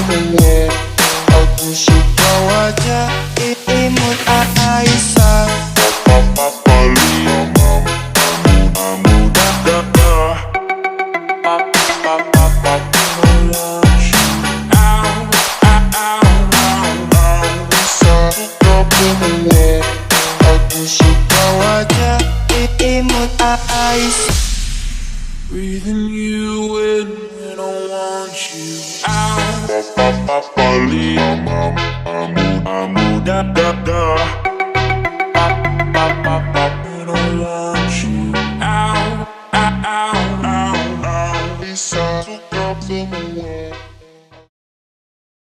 pengen. Aku suka wajah imut Aisyah. Aku suka wajah imut Aisyah. Breathing you in when I want you out. I'm da da da.